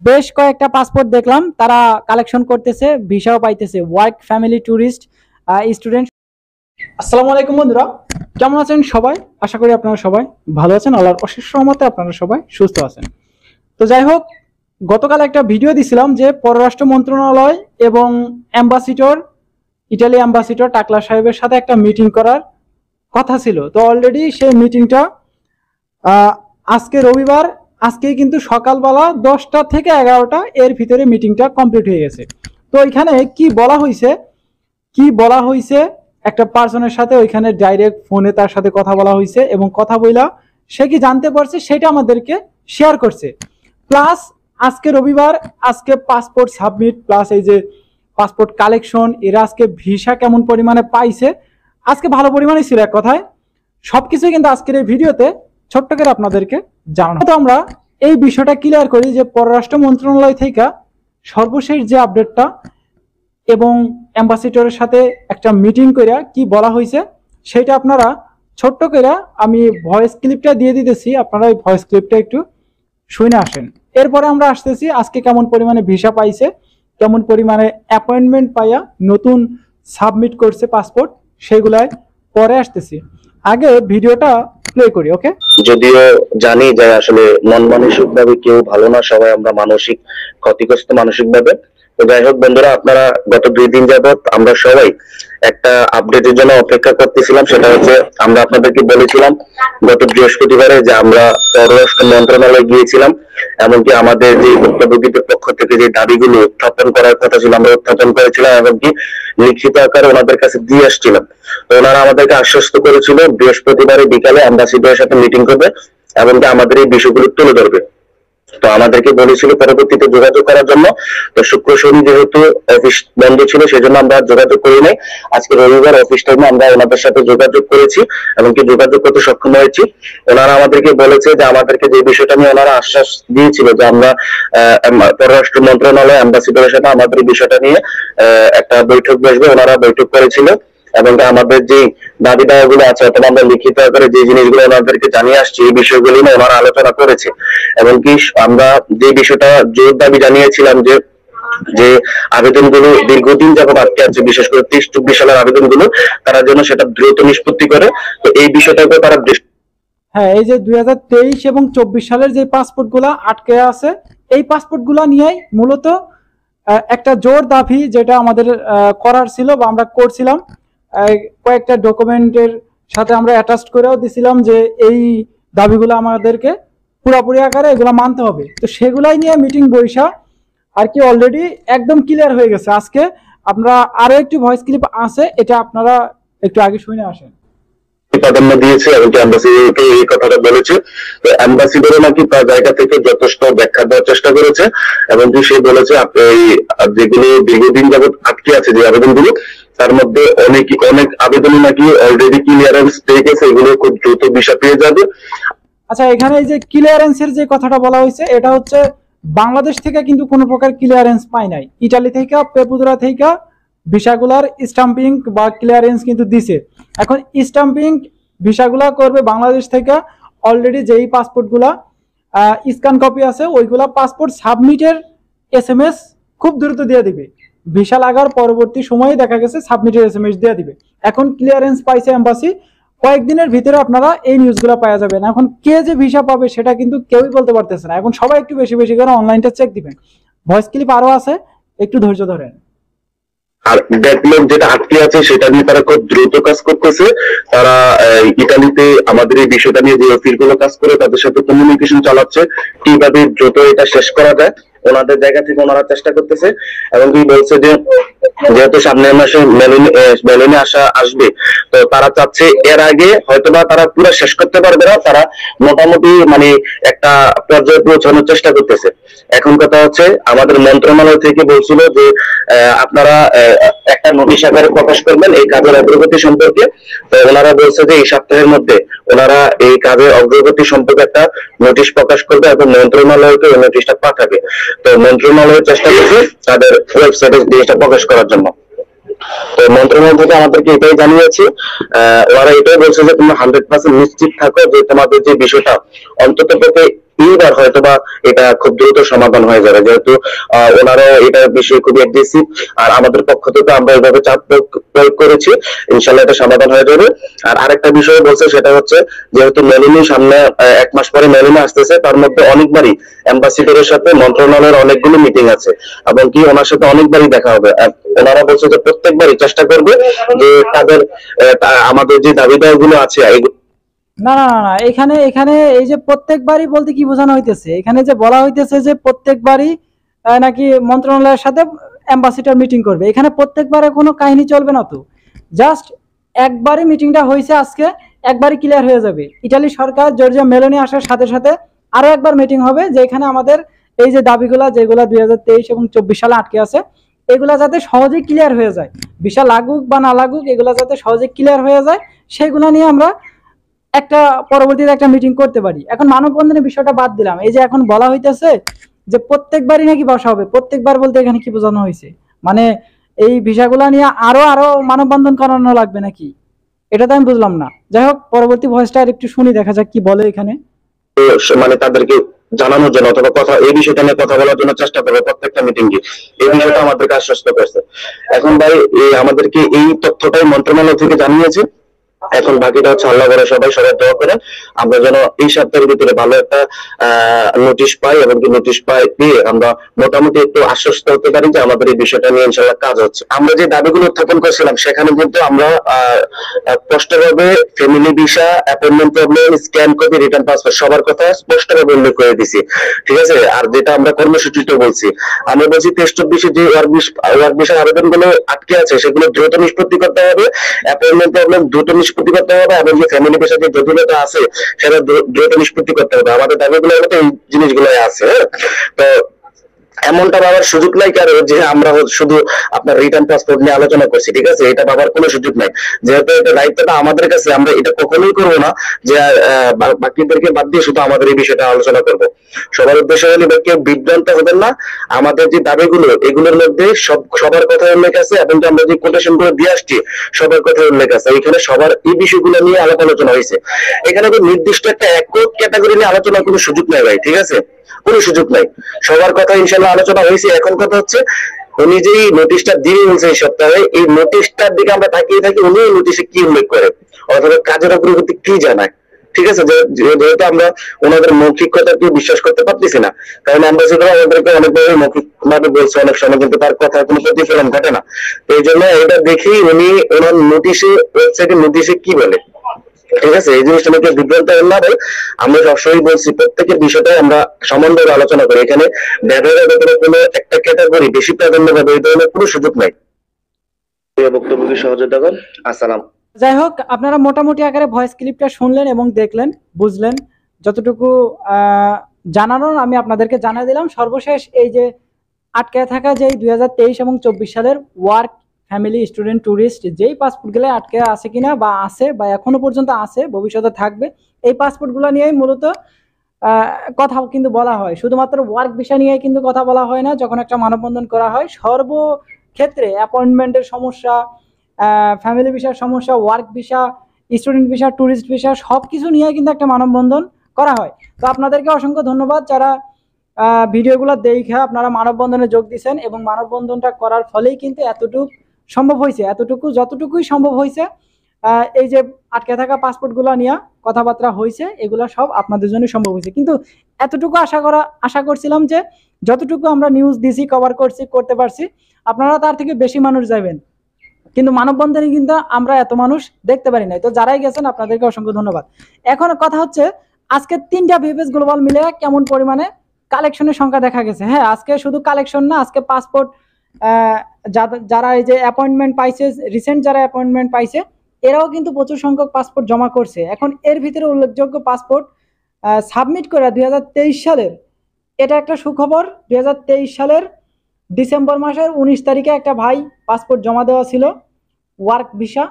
বেশ কয়েকটা পাসপোর্ট দেখলাম তারা কালেকশন করতেছে, ভিসাও পাইতেছে, ওয়ার্ক ফ্যামিলি ট্যুরিস্ট স্টুডেন্ট। আসসালামু আলাইকুম বন্ধুরা, কেমন আছেন সবাই? আশা করি আপনারা সবাই ভালো আছেন, আল্লাহর অশেষ রহমতে আপনারা সবাই সুস্থ আছেন। তো যাই হোক, গতকাল একটা ভিডিও দিছিলাম যে পররাষ্ট্র মন্ত্রণালয় এবং অ্যাম্বাসিডর, ইটালি অ্যাম্বাসিডর টাকলা সাহেবের সাথে একটা মিটিং করার কথা ছিল। তো অলরেডি সেই মিটিংটা আজকে রবিবার, আজকেই কিন্তু সকালবেলা 10টা থেকে 11টা এর ভিতরে মিটিংটা কমপ্লিট হয়ে গেছে। তো এখানে কি বলা হয়েছে একটা পার্সনের সাথে ওইখানে ডাইরেক্ট ফোনে তার সাথে কথা বলা হয়েছে এবং কথা বইলা সে কি জানতে পারছে সেটা আমাদেরকে শেয়ার করছে। প্লাস আজকে রবিবার, আজকে পাসপোর্ট সাবমিট প্লাস এই যে পাসপোর্ট কালেকশন, এরা আজকে ভিসা কেমন পরিমাণে পাইছে, আজকে ভালো পরিমাণে ছিল এক কথায়। সবকিছু কিন্তু আজকের এই ভিডিওতে ছোট্ট করে আপনাদেরকে জানানো। তো আমরা এই বিষয়টা ক্লিয়ার করি যে পররাষ্ট্র মন্ত্রণালয় থেকে সর্বশেষ যে আপডেটটা এবং অ্যাম্বাসিডরের সাথে একটা মিটিং করে কি বলা হয়েছে সেটা আপনারা ছোট্ট করে আমি ভয়েস ক্লিপটা দিয়ে দিতেছি, আপনারা এই ভয়েস ক্লিপটা একটু শুনে আসেন। এরপরে আমরা আসতেছি আজকে কেমন পরিমাণে ভিসা পাইছে, কেমন পরিমাণে অ্যাপয়েন্টমেন্ট পাইয়া নতুন সাবমিট করছে পাসপোর্ট, সেগুলাই পরে আসতেছি। আগে ভিডিওটা প্লে করি। ওকে, যদিও জানি যে আসলে মন মানসিক ভাবে কেউ ভালো না, সবাই আমরা মানসিক ক্ষতিগ্রস্ত মানসিক ভাবে। তো যাই হোক বন্ধুরা, আপনারা গত 2 দিন যাবত আমরা সবাই একটা আপডেটের জন্য অপেক্ষা করতেছিলাম। সেটা হচ্ছে আমরা আপনাদেরকে বলেছিলাম গত বৃহস্পতিবারে যে আমরা পররাষ্ট্র মন্ত্রণালয়ে গিয়েছিলাম, এমনকি আমাদের যে ভুক্তভোগীদের পক্ষ থেকে যে দাবিগুলো উত্থাপন করার কথা ছিল আমরা উত্থাপন করেছিলাম, এমনকি লিখিত আকারে ওনাদের কাছে দিয়ে আসছিলাম। তো ওনারা আমাদেরকে আশ্বস্ত করেছিল বৃহস্পতিবারে বিকালে অ্যাম্বাসিডরের সাথে মিটিং করবে এমনকি আমাদের এই বিষয়গুলো তুলে ধরবে। তো আমাদেরকে বলেছিল পরবর্তীতে যোগাযোগ করার জন্য। তো শুক্র শনি যেহেতু অফিস বন্ধ ছিল সেজন্য আমরা যোগাযোগ করি নাই। আজকে রবিবার অফিস টাইমে আমরা ওনাদের সাথে যোগাযোগ করেছি, এমনকি যোগাযোগ করতে সক্ষম হয়েছি। ওনারা আমাদেরকে বলেছে যে আমাদেরকে যে বিষয়টা নিয়ে ওনারা আশ্বাস দিয়েছিল যে আমরা পররাষ্ট্র মন্ত্রণালয় অ্যাম্বাসিডরের সাথে আমাদের এই বিষয়টা নিয়ে একটা বৈঠক বসবে, ওনারা বৈঠক করেছিল এবং আমাদের যে দাবি দাওয়াগুলো আছে অথবা আমরা লিখিত আকারে যে জিনিসগুলো ওনাদেরকে জানিয়ে আসছি এই বিষয়গুলি নিয়ে ওনারা আলোচনা করেছে। এমনকি আমরা যে বিষয়টা জোর দাবি জানিয়েছিলাম যে যে আবেদনগুলো দীর্ঘদিন যাবত আটকে আছে, বিশেষ করে 23-24 সালের আবেদনগুলো, তারা যেন সেটা দ্রুত নিষ্পত্তি করে। তো এই বিষয়টাকে তারা হ্যাঁ, এই যে 2023 এবং 24 সালের যে পাসপোর্ট গুলা আটকে আছে, এই পাসপোর্ট গুলা নিয়েই মূলত একটা জোর দাবি যেটা আমাদের করার ছিল বা আমরা করছিলাম। কয়েকটা ডকুমেন্টের সাথে আমরা অ্যাটাচ করেও দিছিলাম যে এই দাবিগুলো আমাদেরকে পুরোপুরি আকারে এগুলো মানতে হবে। তো সেগুলাই নিয়ে মিটিং বৈশা আর কি অলরেডি একদম ক্লিয়ার হয়ে গেছে। আজকে আমরা আরো একটি ভয়েস ক্লিপ আছে, এটা আপনারা একটু আগে শুনে আসেন। প্রাধান্য দিয়েছে এবং অ্যাম্বাসিডরকে এই কথাটা বলেছে। তো অ্যাম্বাসিডরও নাকি তার জায়গা থেকে যথেষ্ট ব্যাখ্যা দেওয়ার চেষ্টা করেছে এবং সে বলেছে এই যেগুলো দীর্ঘদিন যাবত আটকে আছে যে আবেদনগুলো, তার মধ্যে অনেক আবেদনই নাকি অলরেডি ক্লিয়ারেন্স পেয়ে গেছে, এগুলো খুব দ্রুত ভিসা পেয়ে যাবে। আচ্ছা, এখানে এই যে ক্লিয়ারেন্সের যে কথাটা বলা হয়েছে, এটা হচ্ছে বাংলাদেশ থেকে কিন্তু কোনো প্রকার ক্লিয়ারেন্স পাই নাই, ইটালি থেকে পেপুদরা থেকে ভিসাগুলার স্টাম্পিং বা ক্লিয়ারেন্স কিন্তু দিছে। এখন স্টাম্পিং ভিসাগুলা করবে বাংলাদেশ থেকে। অলরেডি যেই পাসপোর্টগুলা স্ক্যান কপি আছে ওইগুলা পাসপোর্ট সাবমিটের SMS খুব দ্রুত দিয়ে দিবে, ভিসা লাগার পরবর্তী সময়ে দেখা গেছে সাবমিটের SMS দিয়ে দিবে। এখন ক্লিয়ারেন্স পাইছে এম্বাসি, কয়েকদিনের ভিতরে আপনারা এই নিউজগুলো পাওয়া যাবেন। এখন কে যে ভিসা পাবে সেটা কিন্তু কেউই বলতে পারতেছে না। এখন সবাই একটু বেশি বেশি করে অনলাইনটা চেক দিবেন। ভয়েস ক্লিপ আরো আছে, একটু ধৈর্য ধরেন। আর ব্যাকলগ যেটা আটকে আছে সেটা নিয়ে তারা খুব দ্রুত কাজ করতেছে। তারা ইতালিতে আমাদের এই বিষয়টা নিয়ে যে অফিসগুলো কাজ করে তাদের সাথে কমিউনিকেশন চালাচ্ছে কিভাবে দ্রুত এটা শেষ করা যায়। ওনাদের জায়গা থেকে ওনারা চেষ্টা করতেছে এবং কি বলছে যে যেহেতু সামনের মাসে মেলনে আসবে, তো তারা চাচ্ছে এর আগে হয়তোবা তারা পুরো শেষ করতে পারবে না, তারা মোটামুটি মানে একটা পর্যায়ে পৌঁছানোর চেষ্টা করতেছে। এখন কথা হচ্ছে আমাদের মন্ত্রণালয় থেকে বলছিল যে আপনারা একটা নোটিশ আকারে প্রকাশ করবেন এই কাজের অগ্রগতি সম্পর্কে। তো ওনারা বলছে যে এই সপ্তাহের মধ্যে ওনারা এই কাজের অগ্রগতি সম্পর্কে একটা নোটিশ প্রকাশ করবে এবং মন্ত্রণালয়কে ওই নোটিশটা পাঠাবে। তো মন্ত্রণালয় চেষ্টা করছে তাদের ওয়েবসাইটে জিনিসটা প্রকাশ করার জন্য। তো মন্ত্রণালয় থেকে আমাদেরকে এটাই জানিয়েছে, ওরা এটাই বলছে যে তোমরা 100% নিশ্চিত থাকো যে তোমাদের যে বিষয়টা অন্তত পক্ষে এইবার হয়তোবা এটা খুব দ্রুত সমাধান হয়ে যাবে, যেহেতু ওনারাও এটা বিষয়ে খুবই অ্যাগ্রেসিভ, আর আমাদের পক্ষ থেকে আমরা এইভাবে চাপ প্রয়োগ করেছি, ইনশাল্লাহ এটা সমাধান হয়ে যাবে। আর আরেকটা বিষয় বলছে, সেটা হচ্ছে যেহেতু মেলিনী সামনে 1 মাস পরে মেলিনী আসতেছে, তার মধ্যে অনেকবারই অ্যাম্বাসিডরের সাথে মন্ত্রণালয়ের অনেকগুলো মিটিং আছে, এবং কি ওনার সাথে অনেকবারই দেখা হবে। আর ওনারা বলছে যে প্রত্যেকবারই চেষ্টা করবে যে তাদের আমাদের যে দাবি দাওয়া গুলো আছে না না না না, এখানে এখানে এই যে প্রত্যেকবারই বলতে কি বোঝানো হইতেছে, এখানে যে বলা হইতেছে যে প্রত্যেকবারই নাকি মন্ত্রণালয়ের সাথে অ্যাম্বাসিডর মিটিং করবে, এখানে প্রত্যেকবারে কোনো কাহিনী চলবে না তো। জাস্ট একবারই মিটিংটা হয়েছে আজকে, একবারই ক্লিয়ার হয়ে যাবে। ইটালি সরকার জর্জিয়া মেলোনি আসার সাথে সাথে আরো একবার মিটিং হবে, যেখানে আমাদের এই যে দাবিগুলা যেগুলা 2023 এবং 24 সালে আটকে আছে, এগুলা যাতে সহজেই ক্লিয়ার হয়ে যায়, ভিসা লাগুক বা না লাগুক, এগুলা যাতে সহজে ক্লিয়ার হয়ে যায়, সেগুলা নিয়ে আমরা একটা পরবর্তীতে একটা মিটিং করতে পারি। এখন মানববন্ধনের বিষয়টা বাদ দিলাম, এই যে এখন বলা হইতেছে যে প্রত্যেকবারই নাকি বসা হবে, প্রত্যেকবার বলতে এখানে কি বোঝানো হয়েছে, মানে এই ভিসাগুলা নিয়ে আরো আরো মানববন্ধন করানো লাগবে নাকি, এটা তো আমি বুঝলাম না। যাই হোক, পরবর্তী ভয়েসটা আর একটু শুনি, দেখা যাক কি বলে এখানে। মানে তাদেরকে জানানোর জন্য অথবা কথা এই বিষয়টা নিয়ে কথা বলার জন্য চেষ্টা করবে প্রত্যেকটা মিটিং এ, এই বিষয়টা আমাদেরকে আশ্বস্ত করছে। এখন ভাই আমাদেরকে এই তথ্যটাই মন্ত্রণালয় থেকে জানিয়েছে, এখন বাকিটা হচ্ছে আল্লাহ করে সবাই সবাই দোয়া করেন আমরা যেন এই সপ্তাহের ভিতরে ভালো একটা নোটিশ পাই, এবং কি নোটিশ পেয়ে আমরা মোটামুটি একটু আশ্বস্ত হতে পারি যে আমাদের এই বিষয়টা নিয়ে ইনশাল্লাহ কাজ হচ্ছে। আমরা যে দাবিগুলো উত্থাপন করছিলাম সেখানে কিন্তু আমরা স্পষ্টভাবে family visa, appointment problem, scan copy, return passport সবার কথা স্পষ্টভাবে উল্লেখ করে দিছি, ঠিক আছে। আর যেটা আমরা কর্মসূচিতে বলছি, আমরা বলছি 23-24 যে ওয়ার্ক ভিসার আবেদনগুলো আটকে আছে সেগুলো দ্রুত নিষ্পত্তি করতে হবে, অ্যাপয়েন্টমেন্ট প্রবলেম দ্রুত নিষ্পত্তি করতে হবে, এবং যে ফ্যামিলি ভিসা যে জটিলতা আছে সেটা দ্রুত নিষ্পত্তি করতে হবে। আমাদের দাবিগুলোর মধ্যে এই জিনিসগুলো আছে। তো এমনটা ভাবার সুযোগ নাই কারো যে আমরা শুধু আপনার রিটার্ন পাসপোর্ট নিয়ে আলোচনা করছি, ঠিক আছে, এটা ভাবার কোনো সুযোগ নাই। যেহেতু এটা দায়িত্বটা আমাদের কাছে, আমরা এটা কখনোই করবো না যে বাকিদেরকে বাদ দিয়ে শুধু আমাদের এই বিষয়টা আলোচনা করব। সবার উদ্দেশ্য হলে কেউ বিভ্রান্ত হবেন না, আমাদের যে দাবিগুলো এগুলোর মধ্যে সবার কথা উল্লেখ আছে, এবং আমরা যে কোটেশন গুলো দিয়ে আসছি সবার কথা উল্লেখ আছে, এখানে সবার এই বিষয়গুলো নিয়ে আলোচনা হয়েছে। এখানে নির্দিষ্ট একটা একক ক্যাটাগরি নিয়ে আলোচনার কোনো সুযোগ নাই ভাই, ঠিক আছে, কোনো সুযোগ নাই, সবার কথা ইনশাল্লাহ আলোচনা হয়েছে। এখন কথা হচ্ছে উনি যে নোটিশটা দিয়ে বলছে এই সপ্তাহে, এই নোটিশটার দিকে আমরা তাকিয়ে থাকি, উনি নোটিশে কি উল্লেখ করে অথবা কাজের অগ্রগতি কি জানায়, ঠিক আছে। যেহেতু আমরা ওনাদের মৌখিক কথা কেউ বিশ্বাস করতে পারতেছি না, কারণ অ্যাম্বাসিডর আমাদেরকে অনেকভাবে মৌখিক ভাবে বলছে, অনেক সময় কিন্তু তার কথা কোনো প্রতিফলন ঘটে না। তো এই জন্য এটা দেখেই উনি ওনার নোটিশে, ওয়েবসাইটে নোটিশে কি বলে, ঠিক আছে, এই জিনিসটা নিয়ে বিভ্রান্ত হন না ভাই। আমরা সবসময় বলছি প্রত্যেকের বিষয়টাই আমরা সমানভাবে আলোচনা করি, এখানে ব্যবহারের ব্যাপারে কোনো একটা ক্যাটাগরি বেশি প্রাধান্য পাবে এই ধরনের কোনো সুযোগ নাই। বক্তব্য কি সহযোগিতা করেন। আসসালাম। যাই হোক, আপনারা মোটামুটি আকারে ভয়েস ক্লিপটা শুনলেন এবং দেখলেন, বুঝলেন, যতটুকু জানানোর আমি আপনাদেরকে জানিয়ে দিলাম। সর্বশেষ এই যে আটকে থাকা যে 2023 এবং 24 সালের ওয়ার্ক, ফ্যামিলি, স্টুডেন্ট, ট্যুরিস্ট যেই পাসপোর্টগুলো আটকে আছে কিনা বা আছে বা এখনো পর্যন্ত আছে, ভবিষ্যতে থাকবে, এই পাসপোর্টগুলো নিয়েই মূলত কথা কিন্তু বলা হয়। শুধুমাত্র ওয়ার্ক ভিসা নিয়ে কিন্তু কথা বলা হয় না যখন একটা মানববন্ধন করা হয়, সর্বক্ষেত্রে অ্যাপয়েন্টমেন্টের সমস্যা, ফ্যামিলি ভিসার সমস্যা, work visa, student visa, tourist visa সব কিছু নিয়ে কিন্তু একটা মানববন্ধন করা হয়। তো আপনাদেরকে অসংখ্য ধন্যবাদ যারা ভিডিওগুলো দেখে আপনারা মানববন্ধনে যোগ দিচ্ছেন, এবং মানববন্ধনটা করার ফলেই কিন্তু এতটুকু সম্ভব হয়েছে, যতটুকুই সম্ভব হয়েছে। এই যে আটকে থাকা পাসপোর্টগুলো নিয়ে কথাবার্তা হয়েছে, এগুলো সব আপনাদের জন্য সম্ভব হয়েছে। কিন্তু এতটুকু আশা করছিলাম যে যতটুকু আমরা নিউজ দিছি, কভার করতে পারছি, আপনারা তার থেকে বেশি মানুষ যাবেন, কিন্তু মানববন্ধনে কিন্তু আমরা এত মানুষ দেখতে পারি নাই। তো যারাই গেছেন আপনাদেরকে অসংখ্য ধন্যবাদ। এখন কথা হচ্ছে আজকে 3টা ভিপিএস গ্লোবাল মিলে কেমন পরিমাণে কালেকশনের সংখ্যা দেখা গেছে। হ্যাঁ, আজকে শুধু কালেকশন না, আজকে পাসপোর্ট যারা এই যে অ্যাপয়েন্টমেন্ট পাইছে, রিসেন্ট যারা অ্যাপয়েন্টমেন্ট পাইছে, এরাও কিন্তু প্রচুর সংখ্যক পাসপোর্ট জমা করছে। এখন এর ভিতরে উল্লেখযোগ্য পাসপোর্ট সাবমিট করে 2023 সালের, এটা একটা সুখবর। 2023 সালের ডিসেম্বর মাসের 19 তারিখে একটা ভাই পাসপোর্ট জমা দেওয়া ছিল, ওয়ার্ক ভিসা,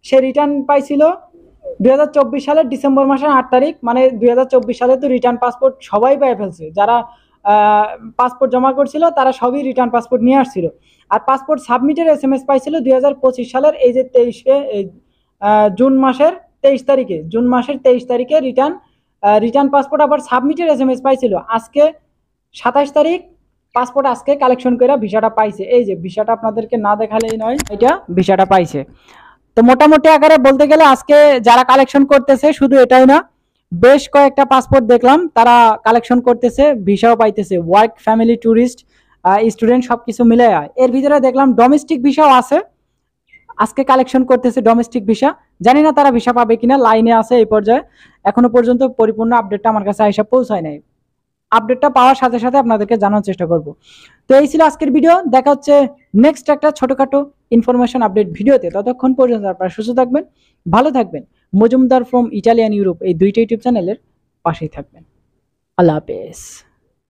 সে রিটার্ন পাইছিল 2024 সালের ডিসেম্বর মাসের 8 তারিখ। মানে 2024 সালে তো রিটার্ন পাসপোর্ট সবাই পেয়ে ফেলছে, যারা পাসপোর্ট জমা করছিল তারা সবই রিটার্ন পাসপোর্ট নিয়ে আসছিল। আর পাসপোর্ট সাবমিটের SMS পাইছিল 2025 সালের এই যে জুন মাসের 23 তারিখে রিটার্ন রিটার্ন পাসপোর্ট আবার সাবমিটের SMS পাইছিল আজকে 27 তারিখ। পাসপোর্ট আজকে কালেকশন করে ভিসাটা পাইছে। এই যে ভিসাটা আপনাদেরকে না দেখালেই নয়, এটা ভিসাটা পাইছে। তো মোটামুটি আকারে বলতে গেলে আজকে যারা কালেকশন করতেছে শুধু এটাই না, বেশ কয়েকটা পাসপোর্ট দেখলাম তারা কালেকশন করতেছে, ভিসাও পাইতেছে, ওয়ার্ক, ফ্যামিলি, ট্যুরিস্ট, স্টুডেন্ট সবকিছু মিলে। এর ভিতরে দেখলাম ডোমেস্টিক ভিসাও আছে, আজকে কালেকশন করতেছে ডোমেস্টিক ভিসা। জানি না তারা ভিসা পাবে কিনা, লাইনে আছে এই পর্যায়ে। এখনো পর্যন্ত পরিপূর্ণ আপডেটটা আমার কাছে আইসা পৌঁছায় নাই। আপডেটটা পাওয়ার সাথে সাথে আপনাদেরকে জানার চেষ্টা করব। তো এই ছিল আজকের ভিডিও। দেখা হচ্ছে নেক্সট একটা ছোটখাটো ইনফরমেশন আপডেট ভিডিওতে। ততক্ষণ পর্যন্ত আপনারা সুস্থ থাকবেন, ভালো থাকবেন। মজুমদার ফ্রম ইটালিয়ান ইউরোপ এই দুইটা ইউটিউব চ্যানেলের পাশেই থাকবেন। আল্লাহ হাফেজ।